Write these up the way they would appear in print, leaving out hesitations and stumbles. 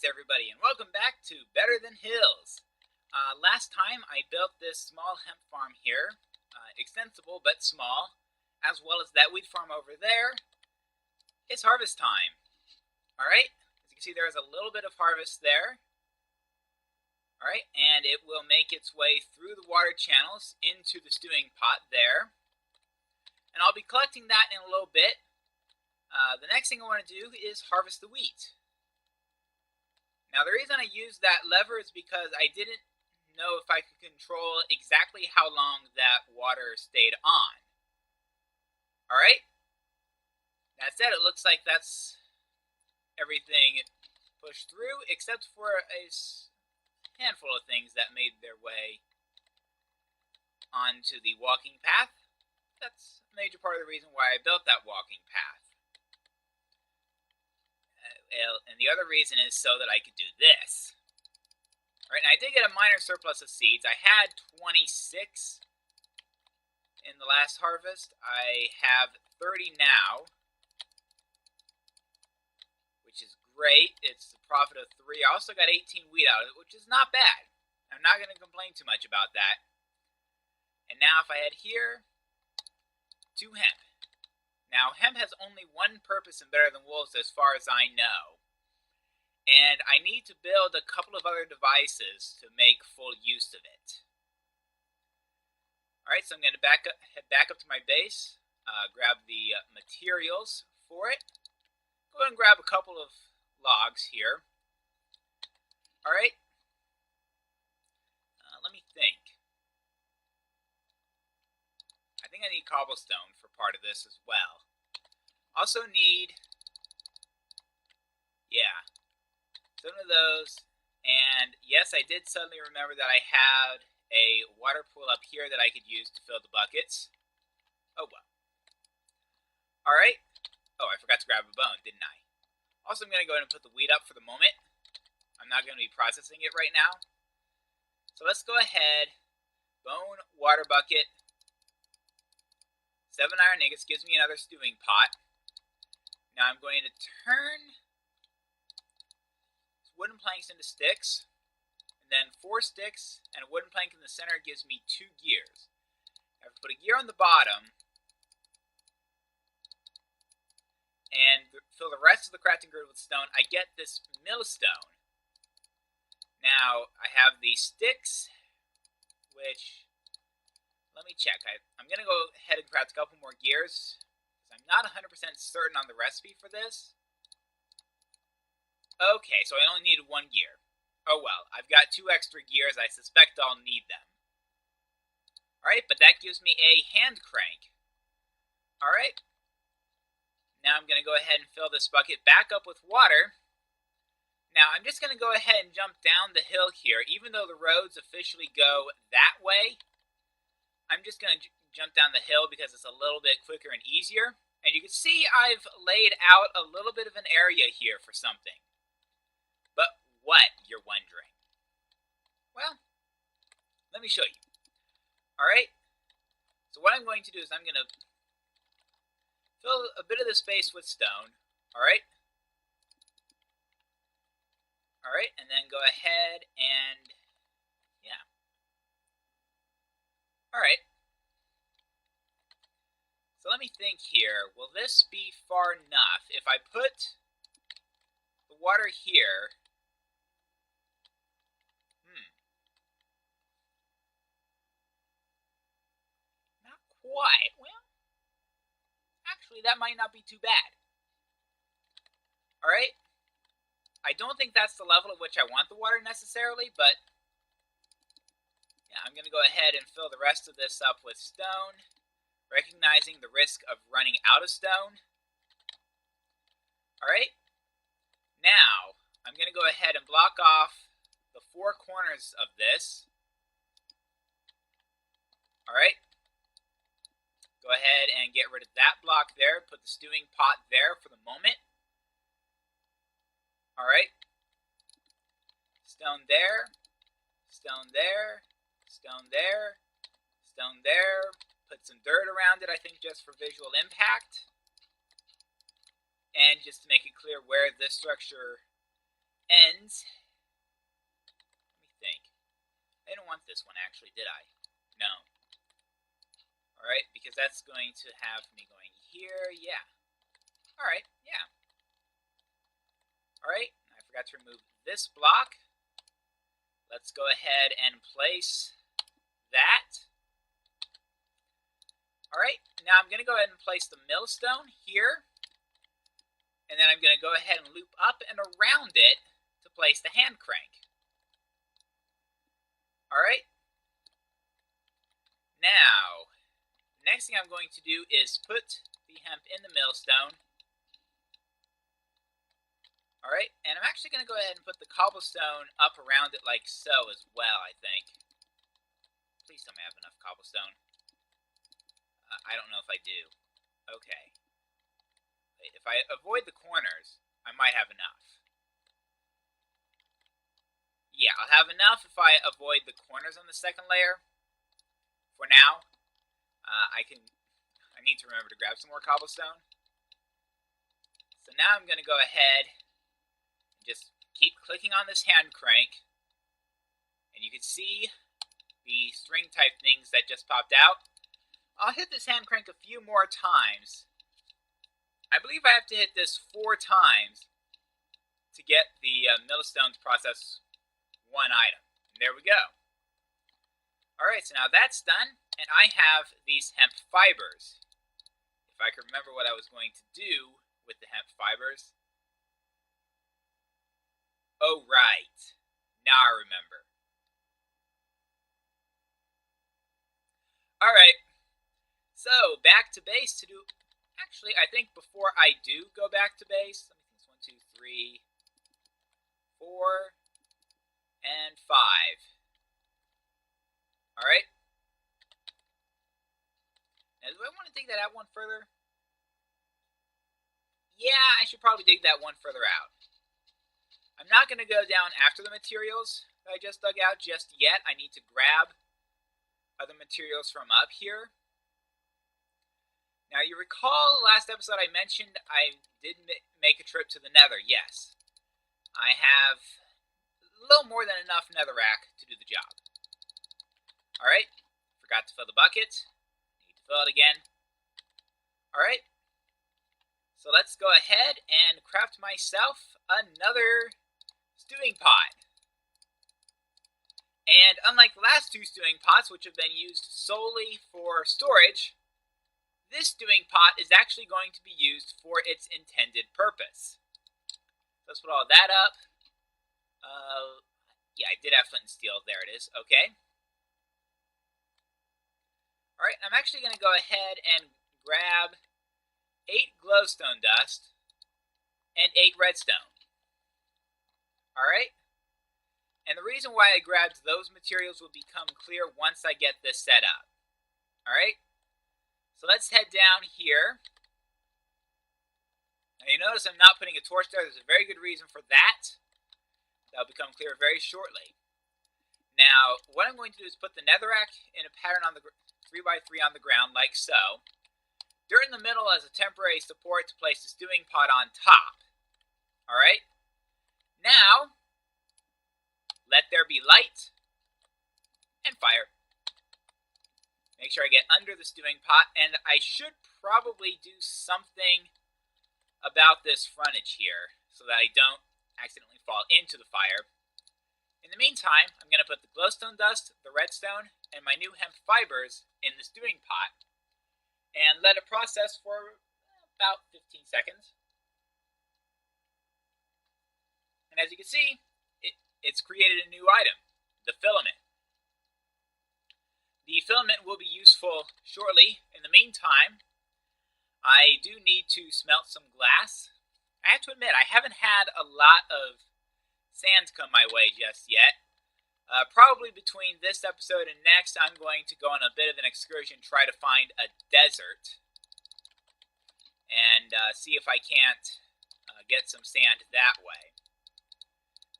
everybody, and welcome back to Better Than Hills. Last time I built this small hemp farm here, extensible but small, as well as that wheat farm over there. It's harvest time. Alright, as you can see there is a little bit of harvest there. Alright, and it will make its way through the water channels into the stewing pot there. And I'll be collecting that in a little bit. The next thing I want to do is harvest the wheat. Now the reason I used that lever is because I didn't know if I could control exactly how long that water stayed on. Alright? That said, it looks like that's everything pushed through, except for a handful of things that made their way onto the walking path. That's a major part of the reason why I built that walking path. And the other reason is so that I could do this. Alright, and I did get a minor surplus of seeds. I had 26 in the last harvest. I have 30 now, which is great. It's a profit of 3. I also got 18 wheat out of it, which is not bad. I'm not going to complain too much about that. And now if I head here to hemp. Now, hemp has only one purpose in Better Than Wolves as far as I know. And I need to build a couple of other devices to make full use of it. Alright, so I'm going to head back up to my base, grab the materials for it. Go ahead and grab a couple of logs here. Alright, let me think. I think I need cobblestone for part of this as well. Also need, some of those. And yes, I did suddenly remember that I had a water pool up here that I could use to fill the buckets. Oh well. Alright. Oh, I forgot to grab a bone, didn't I? Also, I'm going to go ahead and put the wheat up for the moment. I'm not going to be processing it right now. So let's go ahead. Bone, water bucket. 7 iron ingots gives me another stewing pot. Now I'm going to turn wooden planks into sticks. And then 4 sticks and a wooden plank in the center gives me 2 gears. Now if I put a gear on the bottom and fill the rest of the crafting grid with stone, I get this millstone. Now I have these sticks, which, let me check. I'm going to go ahead and craft a couple more gears, because I'm not 100% certain on the recipe for this. Okay, so I only needed 1 gear. Oh well, I've got 2 extra gears. I suspect I'll need them. Alright, but that gives me a hand crank. Alright. Now I'm going to go ahead and fill this bucket back up with water. Now I'm just going to go ahead and jump down the hill here. Even though the roads officially go that way, I'm just going to jump down the hill because it's a little bit quicker and easier. And you can see I've laid out a little bit of an area here for something. But what, you're wondering? Well, let me show you. Alright, so what I'm going to do is I'm going to fill a bit of the space with stone. Alright. Alright, and then go ahead and, Alright. So let me think here. Will this be far enough? If I put the water here, not quite. Well, actually that might not be too bad. Alright. I don't think that's the level at which I want the water necessarily, but I'm going to go ahead and fill the rest of this up with stone, recognizing the risk of running out of stone. Alright, now I'm going to go ahead and block off the 4 corners of this. Alright, go ahead and get rid of that block there, put the stewing pot there for the moment. Alright, stone there, stone there, stone there, stone there, put some dirt around it, I think just for visual impact. And just to make it clear where this structure And let me think. I didn't want this one actually, did I? No. Alright, because that's going to have me going here. Yeah. Alright, yeah. Alright, I forgot to remove this block. Let's go ahead and place that. Alright, now I'm going to go ahead and place the millstone here. And then I'm going to go ahead and loop up and around it to place the hand crank. Alright. Now, next thing I'm going to do is put the hemp in the millstone. Alright, and I'm actually going to go ahead and put the cobblestone up around it like so as well, I think. Please tell me I have enough cobblestone. I don't know if I do. Okay. If I avoid the corners, I might have enough. Yeah, I'll have enough if I avoid the corners on the second layer. For now, I need to remember to grab some more cobblestone. So now I'm going to go ahead and just keep clicking on this hand crank. And you can see the string type things that just popped out. I'll hit this hand crank a few more times. I believe I have to hit this 4 times to get the millstone to process one item. And there we go. Alright, so now that's done, and I have these hemp fibers. If I can remember what I was going to do with the hemp fibers. Oh, right. Now I remember. Alright, so back to base to do... Actually, I think before I do go back to base, let me think, 1, 2, 3, 4, and 5. Alright. Now, do I want to dig that out one further? Yeah, I should probably dig that one further out. I'm not going to go down after the materials that I just dug out just yet. I need to grab other materials from up here. Now, you recall the last episode I mentioned I did make a trip to the Nether. Yes. I have a little more than enough netherrack to do the job. Alright. Forgot to fill the bucket. Need to fill it again. Alright. So let's go ahead and craft myself another stewing pot. And unlike the last 2 stewing pots, which have been used solely for storage, this stewing pot is actually going to be used for its intended purpose. Let's put all that up. Yeah, I did have flint and steel. There it is. Okay. Alright, I'm actually going to go ahead and grab 8 glowstone dust and 8 redstone. Alright. And the reason why I grabbed those materials will become clear once I get this set up. Alright. So let's head down here. Now you notice I'm not putting a torch there. There's a very good reason for that. That'll become clear very shortly. Now, what I'm going to do is put the netherrack in a pattern on the 3x3 on the ground, like so. Dirt in the middle as a temporary support to place the stewing pot on top. Alright? Now, let there be light and fire. Make sure I get under the stewing pot, and I should probably do something about this frontage here so that I don't accidentally fall into the fire. In the meantime, I'm going to put the glowstone dust, the redstone, and my new hemp fibers in the stewing pot and let it process for about 15 seconds. And as you can see, it's created a new item, the filament. The filament will be useful shortly. In the meantime, I do need to smelt some glass. I have to admit, I haven't had a lot of sand come my way just yet. Probably between this episode and next, I'm going to go on a bit of an excursion, try to find a desert, and see if I can't get some sand that way.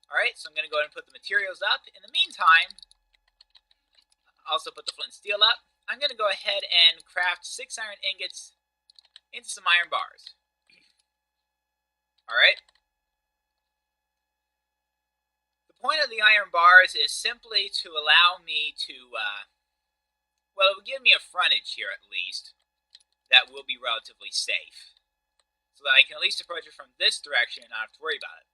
Alright, so I'm going to go ahead and put the materials up. In the meantime, also put the flint and steel up. I'm going to go ahead and craft 6 iron ingots into some iron bars. Alright. The point of the iron bars is simply to allow me to, well, it will give me a frontage here at least that will be relatively safe, so that I can at least approach it from this direction and not have to worry about it.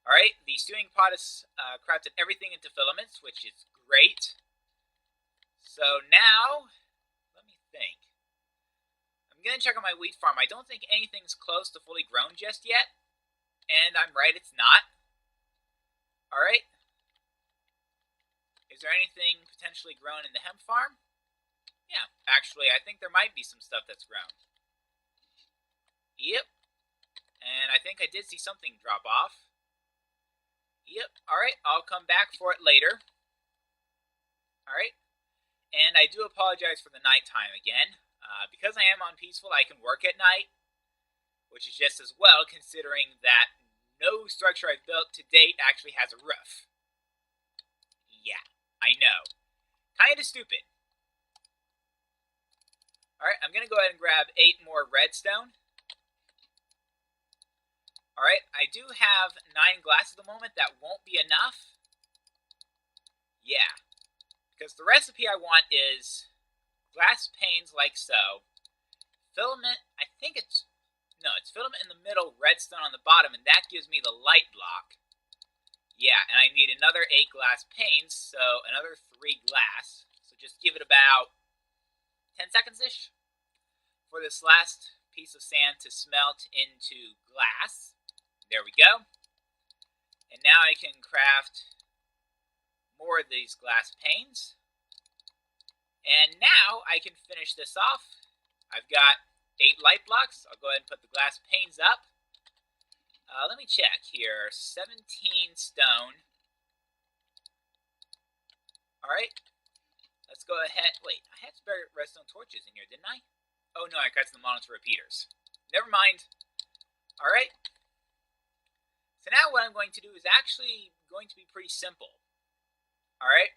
Alright, the stewing pot has crafted everything into filaments, which is great. So now, let me think. I'm going to check on my wheat farm. I don't think anything's close to fully grown just yet, and I'm right, it's not. Alright. Is there anything potentially grown in the hemp farm? Yeah, actually, I think there might be some stuff that's grown. Yep. And I think I did see something drop off. Yep. Alright, I'll come back for it later. Alright. And I do apologize for the nighttime again. Because I am on peaceful, I can work at night, which is just as well, considering that no structure I've built to date actually has a roof. Yeah, I know. Kinda stupid. Alright, I'm going to go ahead and grab 8 more redstone. Alright, I do have 9 glass at the moment. That won't be enough. Yeah. Because the recipe I want is glass panes like so. Filament, I think it's... No, it's filament in the middle, redstone on the bottom, and that gives me the light block. Yeah, and I need another 8 glass panes, so another 3 glass. So just give it about 10 seconds-ish for this last piece of sand to smelt into glass. There we go. And now I can craft more of these glass panes. And now I can finish this off. I've got 8 light blocks. I'll go ahead and put the glass panes up. Let me check here. 17 stone. Alright. Let's go ahead. Wait, I had spare redstone torches in here, didn't I? Oh no, I cut them all into repeaters. Never mind. Alright. So now what I'm going to do is actually going to be pretty simple. Alright.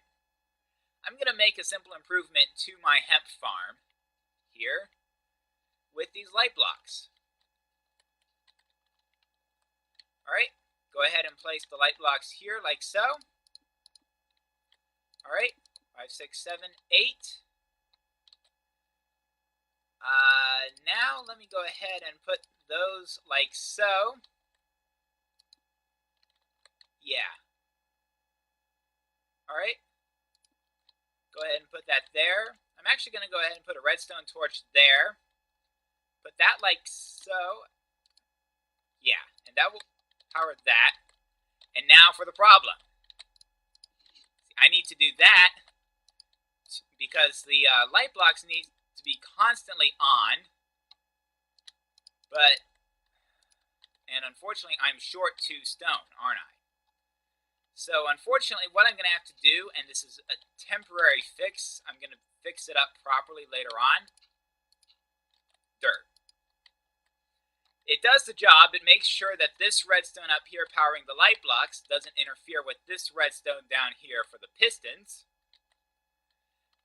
I'm going to make a simple improvement to my hemp farm here with these light blocks. Alright. Go ahead and place the light blocks here like so. Alright. 5, 6, 7, 8. Now let me go ahead and put those like so. Yeah. Alright. Go ahead and put that there. I'm actually going to go ahead and put a redstone torch there. Put that like so. Yeah, and that will power that. And now for the problem. I need to do that because the light blocks need to be constantly on. And unfortunately, I'm short 2 stone, aren't I? So unfortunately, what I'm going to have to do, and this is a temporary fix, I'm going to fix it up properly later on. Dirt. It does the job. It makes sure that this redstone up here powering the light blocks doesn't interfere with this redstone down here for the pistons.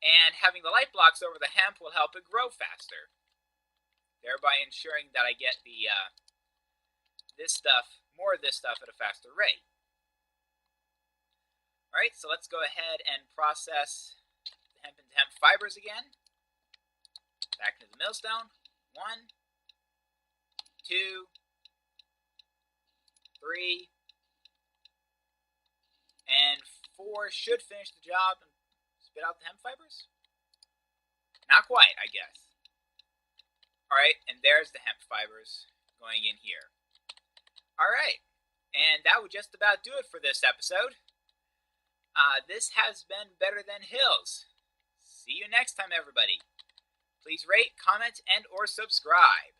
And having the light blocks over the hemp will help it grow faster, thereby ensuring that I get the more of this stuff at a faster rate. Alright, so let's go ahead and process the hemp into hemp fibers again. Back into the millstone. 1, 2, 3, and 4 should finish the job and spit out the hemp fibers. Not quite, I guess. Alright, and there's the hemp fibers going in here. Alright, and that would just about do it for this episode. This has been Better Than Hills. See you next time, everybody. Please rate, comment, and or subscribe.